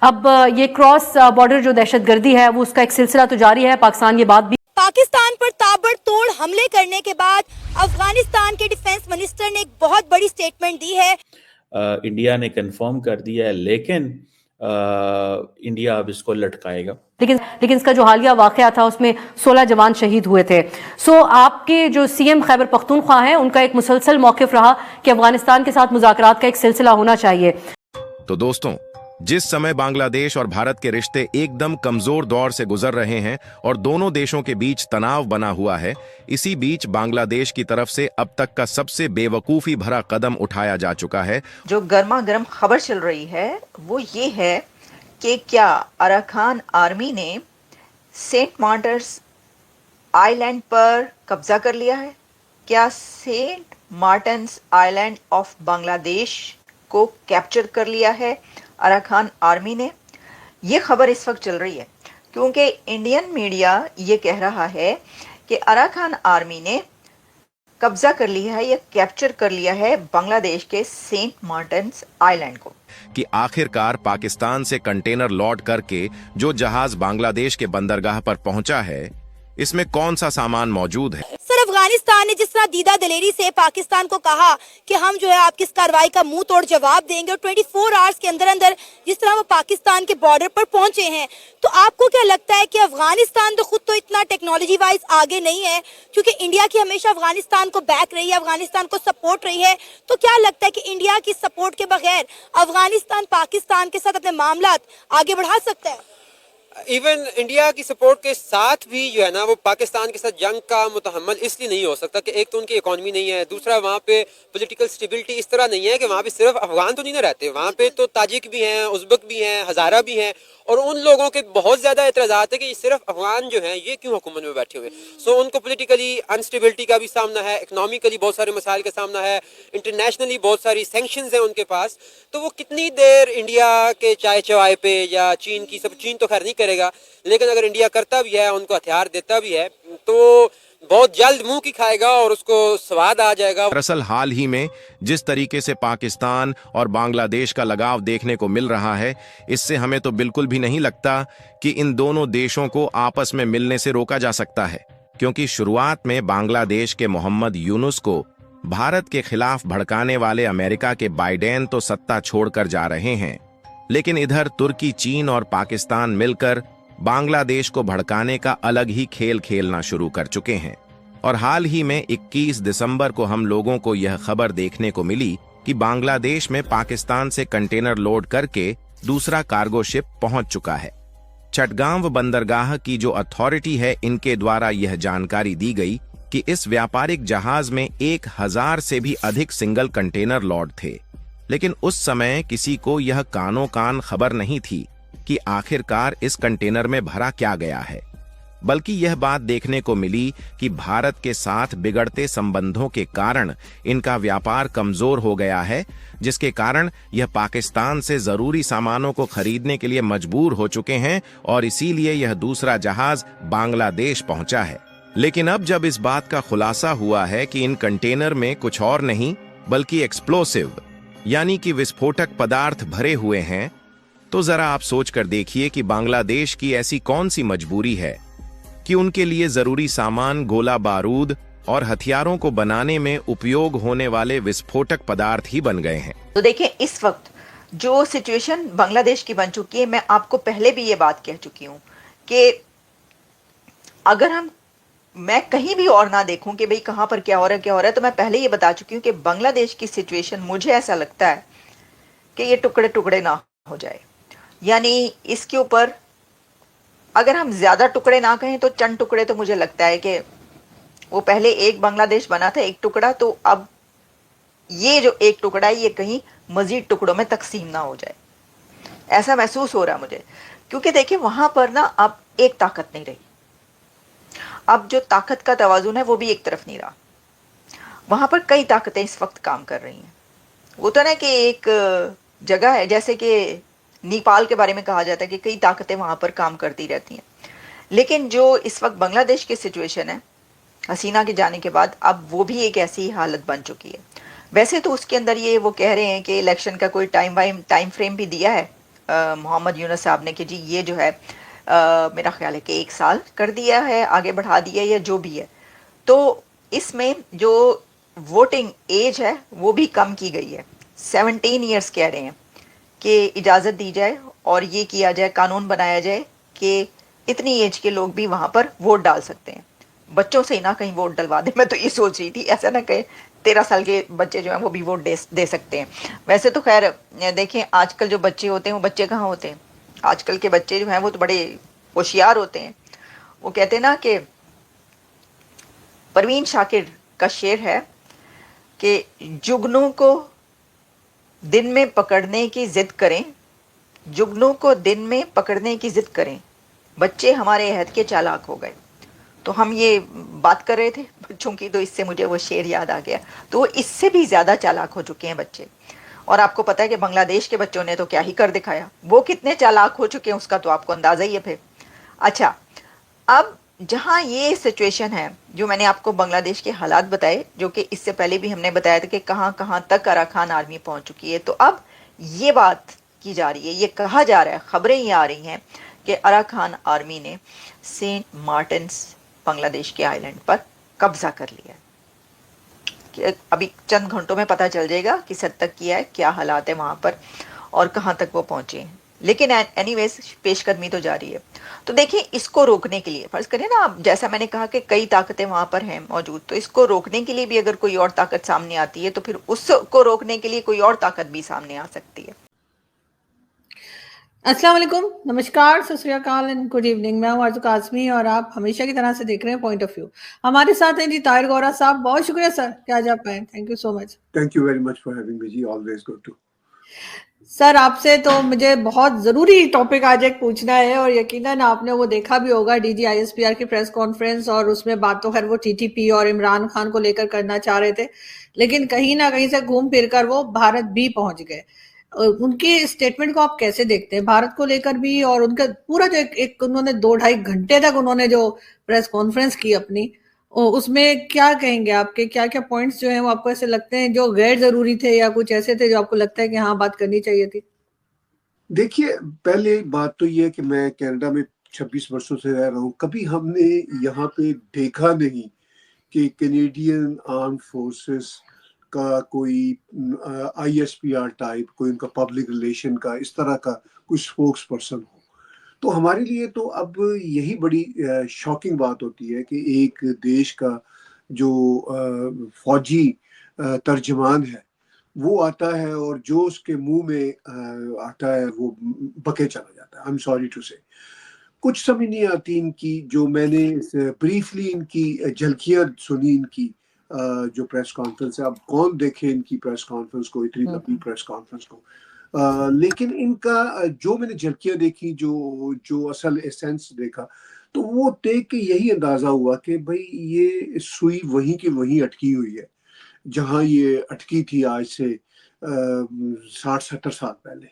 अब ये cross border जो दहशतगर्दी है वो उसका एक सिलसिला तो जारी है। पाकिस्तान ये बात भी पाकिस्तान पर ताबड़तोड़ हमले करने के बाद अफगानिस्तान के डिफेंस मिनिस्टर ने एक बहुत बड़ी स्टेटमेंट दी है। इंडिया ने कंफर्म कर दिया है, लेकिन इंडिया अब इसको लटकाएगा। लेकिन इसका जो हालिया वाकया था उसमें 16 जवान शहीद हुए थे। सो आपके जो सीएम खैबर पख्तूनख्वा हैं उनका एक मुसलसल मौकिफ रहा कि अफगानिस्तान के साथ मुज़ाकरात का एक सिलसिला होना चाहिए। तो दोस्तों, जिस समय बांग्लादेश और भारत के रिश्ते एकदम कमजोर दौर से गुजर रहे हैं और दोनों देशों के बीच तनाव बना हुआ है, इसी बीच बांग्लादेश की तरफ से अब तक का सबसे बेवकूफी भरा कदम उठाया जा चुका है। जो गर्मा गर्म खबर चल रही है वो ये है कि क्या अराकान आर्मी ने सेंट मार्टिन्स आइलैंड पर कब्जा कर लिया है? क्या Saint Martin's Island of Bangladesh को कैप्चर कर लिया है अराकान आर्मी ने? ये खबर इस वक्त चल रही है क्योंकि इंडियन मीडिया ये कह रहा है कि अराकान आर्मी ने कब्जा कर लिया है या कैप्चर कर लिया है बांग्लादेश के सेंट मार्टिन्स आइलैंड को। कि आखिरकार पाकिस्तान से कंटेनर लॉड करके जो जहाज बांग्लादेश के बंदरगाह पर पहुंचा है, इसमें कौन सा सामान मौजूद है? सर, अफगानिस्तान ने जिस तरह दीदा दिलेरी से पाकिस्तान को कहा कि हम जो है आपकी इस कार्रवाई का मुंह तोड़ जवाब देंगे, और 24 आवर्स के अंदर अंदर जिस तरह वो पाकिस्तान के बॉर्डर पर पहुंचे हैं, तो आपको क्या लगता है कि अफगानिस्तान तो खुद तो इतना टेक्नोलॉजी वाइज आगे नहीं है, क्योंकि इंडिया की हमेशा अफगानिस्तान को बैक रही है, अफगानिस्तान को सपोर्ट रही है, तो क्या लगता है कि इंडिया की सपोर्ट के बगैर अफगानिस्तान पाकिस्तान के साथ अपने मामला आगे बढ़ा सकता है? इवन इंडिया की सपोर्ट के साथ भी जो है ना, वो पाकिस्तान के साथ जंग का मुतहम्मल इसलिए नहीं हो सकता कि एक तो उनकी इकोनॉमी नहीं है, दूसरा वहाँ पे पॉलिटिकल स्टेबिलिटी इस तरह नहीं है कि वहाँ पे सिर्फ अफगान तो नहीं ना रहते, वहाँ पे तो ताजिक भी हैं, उज़्बेक भी हैं, हज़ारा भी हैं, और उन लोगों के बहुत ज़्यादा एतराज़ात है कि सिर्फ अफगान जो हैं ये क्यों हुकूमत में बैठे हुए। सो उनको पॉलिटिकली अनस्टेबिलिटी का भी सामना है, इकनॉमिकली बहुत सारे मसाइल का सामना है, इंटरनेशनली बहुत सारी सैंक्शंस हैं उनके पास। तो वो कितनी देर इंडिया के चाय चवाए पे या चीन की सब, चीन तो खैर नहीं करेगा, लेकिन अगर इंडिया करता भी है, उनको हथियार देता भी है, तो बहुत जल्द मुंह की खाएगा और उसको स्वाद आ जाएगा। दरअसल हाल ही में जिस तरीके से पाकिस्तान और बांग्लादेश का लगाव देखने को मिल रहा है, इससे हमें तो बिल्कुल भी नहीं लगता कि इन दोनों देशों को आपस में मिलने से रोका जा सकता है, क्योंकि शुरुआत में बांग्लादेश के मोहम्मद यूनुस को भारत के खिलाफ भड़काने वाले अमेरिका के बाइडेन तो सत्ता छोड़कर जा रहे हैं, लेकिन इधर तुर्की, चीन और पाकिस्तान मिलकर बांग्लादेश को भड़काने का अलग ही खेल खेलना शुरू कर चुके हैं। और हाल ही में 21 दिसंबर को हम लोगों को यह खबर देखने को मिली कि बांग्लादेश में पाकिस्तान से कंटेनर लोड करके दूसरा कार्गो शिप पहुंच चुका है। चटगांव बंदरगाह की जो अथॉरिटी है, इनके द्वारा यह जानकारी दी गई कि इस व्यापारिक जहाज में 1000 से भी अधिक सिंगल कंटेनर लोड थे, लेकिन उस समय किसी को यह कानो कान खबर नहीं थी कि आखिरकार इस कंटेनर में भरा क्या गया है। बल्कि यह बात देखने को मिली कि भारत के साथ बिगड़ते संबंधों के कारण इनका व्यापार कमजोर हो गया है, जिसके कारण यह पाकिस्तान से जरूरी सामानों को खरीदने के लिए मजबूर हो चुके हैं, और इसीलिए यह दूसरा जहाज बांग्लादेश पहुंचा है। लेकिन अब जब इस बात का खुलासा हुआ है कि इन कंटेनर में कुछ और नहीं बल्कि एक्सप्लोसिव यानी कि विस्फोटक पदार्थ भरे हुए हैं, तो जरा आप सोच कर देखिए कि बांग्लादेश की ऐसी कौन सी मजबूरी है कि उनके लिए जरूरी सामान गोला बारूद और हथियारों को बनाने में उपयोग होने वाले विस्फोटक पदार्थ ही बन गए हैं। तो देखिए, इस वक्त जो सिचुएशन बांग्लादेश की बन चुकी है, मैं आपको पहले भी ये बात कह चुकी हूँ कि अगर मैं कहीं भी और ना देखूं कि भाई कहाँ पर क्या हो रहा है, तो मैं पहले ये बता चुकी हूँ कि बांग्लादेश की सिचुएशन, मुझे ऐसा लगता है कि ये टुकड़े टुकड़े ना हो जाए। यानी इसके ऊपर अगर हम ज्यादा टुकड़े ना कहें तो चंद टुकड़े, तो मुझे लगता है कि वो पहले एक बांग्लादेश बना था, एक टुकड़ा, तो अब ये जो एक टुकड़ा है ये कहीं मजीद टुकड़ों में तकसीम ना हो जाए, ऐसा महसूस हो रहा है मुझे। क्योंकि देखिए, वहां पर ना अब एक ताकत नहीं रही, अब जो ताकत का तवाजुन है वो भी एक तरफ नहीं रहा, वहां पर कई ताकतें इस वक्त काम कर रही हैं। वो तो ना कि एक जगह है, जैसे कि नेपाल के बारे में कहा जाता है कि कई ताकतें वहां पर काम करती रहती हैं, लेकिन जो इस वक्त बांग्लादेश की सिचुएशन है हसीना के जाने के बाद, अब वो भी एक ऐसी हालत बन चुकी है। वैसे तो उसके अंदर ये वो कह रहे हैं कि इलेक्शन का कोई टाइम फ्रेम भी दिया है, मोहम्मद यूनुस साहब ने कि जी ये जो है मेरा ख्याल है कि 1 साल कर दिया है, आगे बढ़ा दिया या जो भी है। तो इसमें जो वोटिंग एज है वो भी कम की गई है। 17 ईयर्स कह रहे हैं कि इजाज़त दी जाए और ये किया जाए, कानून बनाया जाए कि इतनी एज के लोग भी वहाँ पर वोट डाल सकते हैं। बच्चों से ही ना कहीं वोट डलवा दे। मैं तो ये सोच रही थी, ऐसा ना कहे 13 साल के बच्चे जो हैं वो भी वोट दे सकते हैं। वैसे तो खैर देखें, आजकल जो बच्चे होते हैं वो बच्चे कहाँ होते हैं। आजकल के बच्चे जो हैं वो तो बड़े होशियार होते हैं। वो कहते हैं ना कि परवीन शाकिर का शेर है कि जुगनू को दिन में पकड़ने की जिद करें, जुगनू को दिन में पकड़ने की जिद करें, बच्चे हमारे अहद के चालाक हो गए। तो हम ये बात कर रहे थे बच्चों की, तो इससे मुझे वो शेर याद आ गया। तो वो इससे भी ज़्यादा चालाक हो चुके हैं बच्चे। और आपको पता है कि बांग्लादेश के बच्चों ने तो क्या ही कर दिखाया, वो कितने चालाक हो चुके हैं उसका तो आपको अंदाज़ा ही है फिर। अच्छा, अब जहाँ ये सिचुएशन है, जो मैंने आपको बांग्लादेश के हालात बताए, जो कि इससे पहले भी हमने बताया था कि कहाँ कहाँ तक अराकान आर्मी पहुँच चुकी है, तो अब ये बात की जा रही है, ये कहा जा रहा है, खबरें ये आ रही हैं कि अराकान आर्मी ने सेंट मार्टिन्स बांग्लादेश के आइलैंड पर कब्जा कर लिया है। कि अभी चंद घंटों में पता चल जाएगा किस हद तक किया है, क्या हालात है वहाँ पर और कहाँ तक वो पहुँचे हैं। लेकिन एनीवेज पेशकदमी तो जारी है। तो देखिए, इसको रोकने के लिए फर्ज करें ना, अब जैसा मैंने कहा कि कई ताकतें वहाँ पर हैं मौजूद, तो इसको रोकने के लिए भी अगर कोई और ताकत सामने आती है तो फिर उसको रोकने के लिए कोई और ताकत भी सामने आ सकती है। अस्सलाम वालेकुम, नमस्कार, सत श्री अकाल एंड गुड इवनिंग। मैं हूं आरज़ू काज़मी और आप हमेशा की तरह से देख रहे हैं पॉइंट ऑफ व्यू। हमारे साथ हैं जी ताहिर गौहरा साहब। बहुत शुक्रिया सर कि आज आप आए। Thank you so much. Thank you very much for having me, जी। Always good to. सर, आपसे तो मुझे बहुत जरूरी टॉपिक आज एक पूछना है और यकीनन आपने वो देखा भी होगा डीजी आईएसपीआर की प्रेस कॉन्फ्रेंस, और उसमें बात तो खैर वो टीटीपी और इमरान खान को लेकर करना चाह रहे थे, लेकिन कहीं ना कहीं से घूम फिर कर वो भारत भी पहुंच गए। उनके स्टेटमेंट को आप कैसे देखते हैं भारत को लेकर भी, और उनका पूरा जो एक उन्होंने 2-2.5 घंटे तक उन्होंने जो प्रेस कॉन्फ्रेंस की अपनी, उसमें क्या कहेंगे आपके क्या क्या पॉइंट्स जो हैं वो आपको ऐसे लगते हैं जो गैर जरूरी थे या कुछ ऐसे थे जो आपको लगता है कि हाँ बात करनी चाहिए थी? देखिए, पहले बात तो ये है कि मैं कनाडा में 26 वर्षों से रह रहा हूँ। कभी हमने यहाँ पे देखा नहीं कि कैनेडियन आर्म फोर्सेस का कोई आईएसपीआर टाइप, कोई उनका पब्लिक रिलेशन का इस तरह का कोई स्पोक्स पर्सन हो। तो हमारे लिए तो अब यही बड़ी शॉकिंग बात होती है कि एक देश का जो फौजी तर्जमान है वो आता है और जो उसके मुंह में आता है वो बके चला जाता है। आई एम सॉरी टू से। कुछ समझ नहीं आती इनकी। जो मैंने ब्रीफली इनकी झलकियां सुनी, इनकी जो प्रेस कॉन्फ्रेंस है, अब कौन देखे इनकी प्रेस कॉन्फ्रेंस को, इतनी लंबी प्रेस कॉन्फ्रेंस को। लेकिन इनका जो मैंने झलकियां देखी, जो असल एसेंस देखा, तो वो देख के यही अंदाजा हुआ कि भाई ये सुई वहीं की वहीं अटकी हुई है जहां ये अटकी थी आज से 60-70 साल पहले।